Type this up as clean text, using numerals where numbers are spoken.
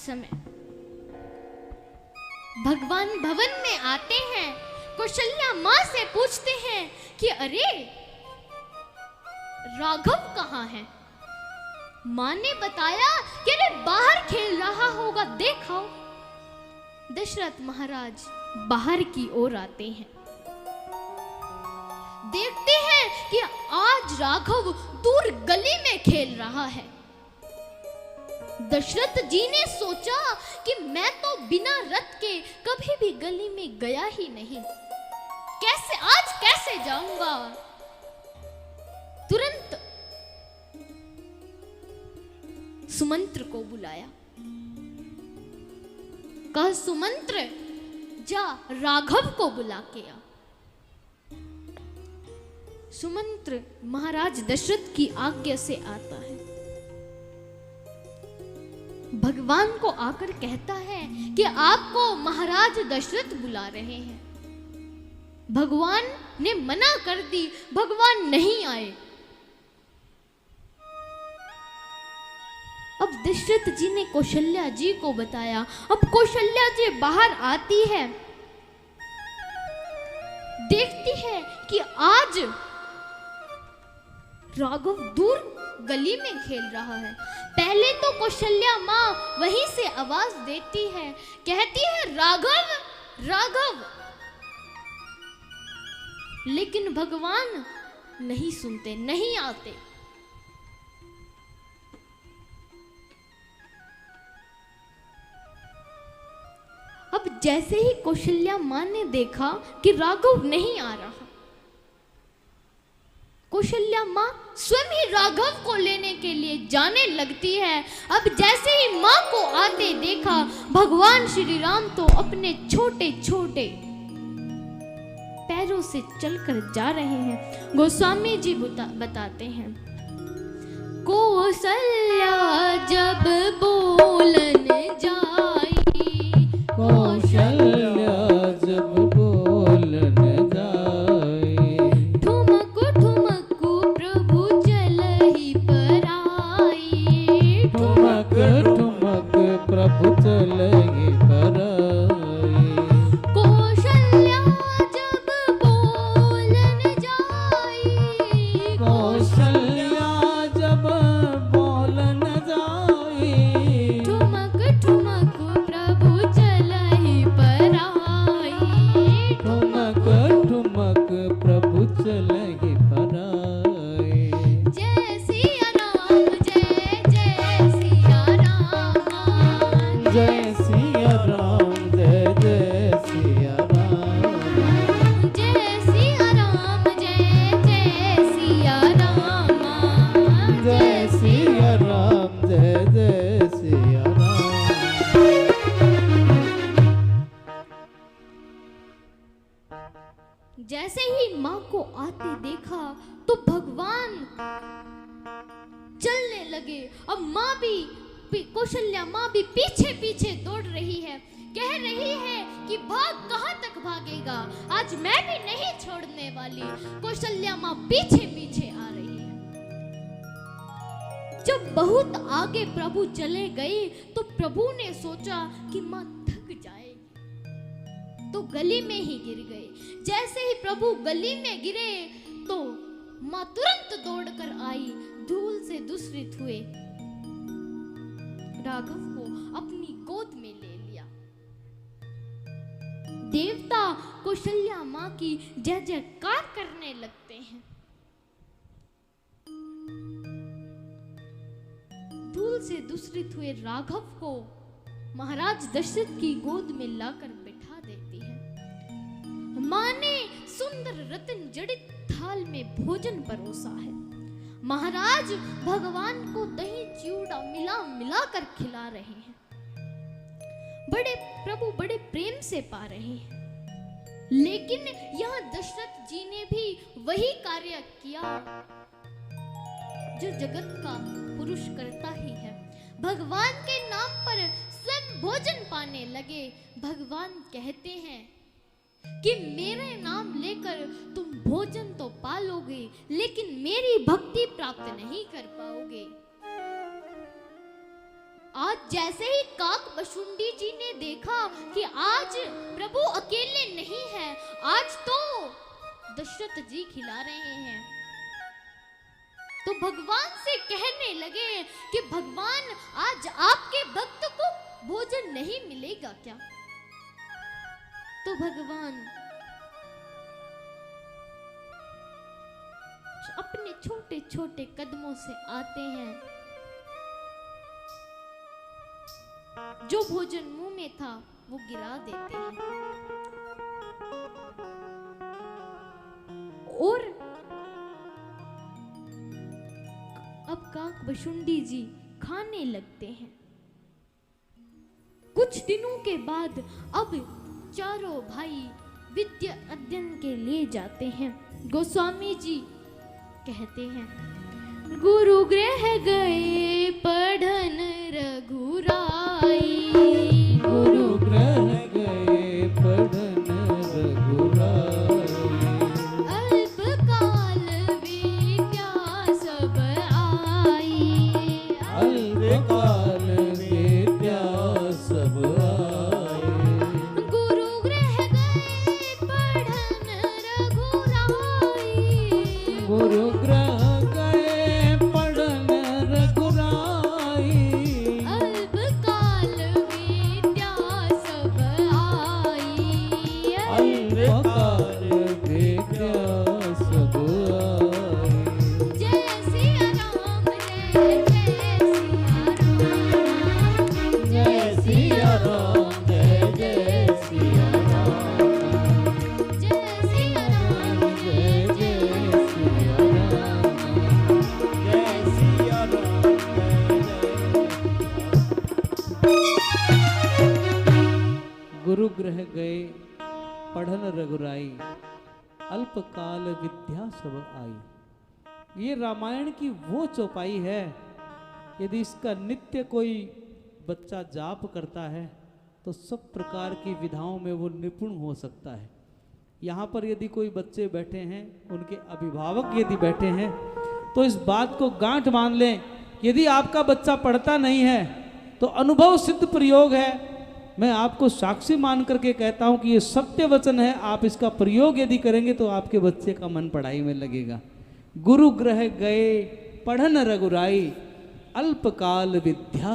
समय भगवान भवन में आते हैं। कौशल्या माँ से पूछते हैं कि अरे राघव कहाँ है? माँ ने बताया कि अरे बाहर खेल रहा होगा, देखो। दशरथ महाराज बाहर की ओर आते हैं, देखते हैं कि आज राघव दूर गली में खेल रहा है। दशरथ जी ने सोचा कि मैं तो बिना रथ के कभी भी गली में गया ही नहीं, आज कैसे जाऊंगा। तुरंत सुमंत्र को बुलाया, कहा सुमंत्र जा राघव को बुला के आ। सुमंत्र महाराज दशरथ की आज्ञा से आता है, भगवान को आकर कहता है कि आपको महाराज दशरथ बुला रहे हैं। भगवान ने मना कर दी, भगवान नहीं आए। अब दशरथ जी ने कौशल्या जी को बताया। अब कौशल्या जी बाहर आती है, देखती है कि आज राघव दूर गली में खेल रहा है। पहले तो कौशल्या माँ वहीं से आवाज देती है, कहती है राघव राघव, लेकिन भगवान नहीं सुनते, नहीं आते। अब जैसे ही कौशल्या माँ ने देखा कि राघव नहीं आ रहा, कौशल्या माँ स्वयं ही राघव को लेने के लिए जाने लगती है। अब जैसे ही माँ को आते देखा, भगवान श्री राम तो अपने छोटे छोटे पैरों से चलकर जा रहे हैं। गोस्वामी जी बताते हैं, कौशल्या जब बोलन जाई, कौशल्या जब बोलन जाई, ठुमक ठुमक प्रभु चलहि पराई, ठुमक ठुमक प्रभु चलहि पराई। कौशल्या जब बोलन जाई, कौशल्या जब बोलन जाई, ठुमक ठुमक प्रभु चलहि पराई, ठुमक ठुमक प्रभु चलहि पराई। जय सिया राम, जय जय सिया राम, जय सिया राम, जय जय सिया राम, जय सिया राम, जय जय सिया राम, जय सिया राम, जय जय सिया राम। जैसे ही माँ को आते देखा तो भगवान चलने लगे। अब माँ भी, कौशल्या माँ भी पीछे पीछे दौड़ रही है, कह रही है कि भाग, कहाँ तक भागेगा, आज मैं भी नहीं छोड़ने वाली। कौशल्या माँ पीछे पीछे आ रही है। जब बहुत आगे प्रभु चले गए तो प्रभु ने सोचा कि माँ थक जाएगी, तो गली में ही गिर गए। जैसे ही प्रभु गली में गिरे तो माँ तुरंत दौड़कर आई, धूल से दूषित हुए राघव को अपनी गोद में ले लिया। देवता कौशल्या माँ की जय जयकार करने लगते हैं। धूल से दूषित हुए राघव को महाराज दशरथ की गोद में लाकर बिठा देती है। माँ ने सुंदर रत्न जड़ित थाल में भोजन परोसा है। महाराज भगवान को दही चिवड़ा मिला मिला कर खिला रहे हैं। प्रभु बड़े प्रेम से पा रहे हैं। लेकिन यहाँ दशरथ जी ने भी वही कार्य किया जो जगत का पुरुष करता ही है। भगवान के नाम पर स्वयं भोजन पाने लगे। भगवान कहते हैं कि मेरे नाम लेकर तुम भोजन तो पा लोगे, लेकिन मेरी भक्ति प्राप्त नहीं कर पाओगे। आज जैसे ही काक बशुंडी जी ने देखा कि आज प्रभु अकेले नहीं हैं, आज तो दशरथ जी खिला रहे हैं, तो भगवान से कहने लगे कि भगवान आज आपके भक्त को भोजन नहीं मिलेगा क्या? तो भगवान अपने छोटे छोटे कदमों से आते हैं, जो भोजन मुंह में था वो गिरा देते हैं और अब काक बशुंडी जी खाने लगते हैं। कुछ दिनों के बाद अब चारों भाई विद्या अध्ययन के लिए जाते हैं। गोस्वामी जी कहते हैं, गुरु गृह गए पढ़न रघुराई, गुरु गृह गए पढ़न रघुराई, अल्पकाल विद्या सब आई, अल्पकाल विद्या सब आई, गुरु गृह गए पढ़न रघुराई, गुरु गृह गए पढ़न रघुराई, अल्पकाल विद्या सब आई, अल्पकाल विद्या सब आई। जय सिया राम जय सिया राम, जय सिया राम, जय सिया राम, जय सिया राम, जय सिया राम, गुरु गृह गए पढ़न रघुराई, अल्पकाल विद्या सब आई। ये रामायण की वो चौपाई है, यदि इसका नित्य कोई बच्चा जाप करता है तो सब प्रकार की विधाओं में वो निपुण हो सकता है। यहाँ पर यदि कोई बच्चे बैठे हैं, उनके अभिभावक यदि बैठे हैं, तो इस बात को गांठ मान लें, यदि आपका बच्चा पढ़ता नहीं है तो अनुभव सिद्ध प्रयोग है। मैं आपको साक्षी मान करके कहता हूँ कि ये सत्य वचन है। आप इसका प्रयोग यदि करेंगे तो आपके बच्चे का मन पढ़ाई में लगेगा। गुरु गृह गए पढ़न रघुराई, अल्पकाल विद्या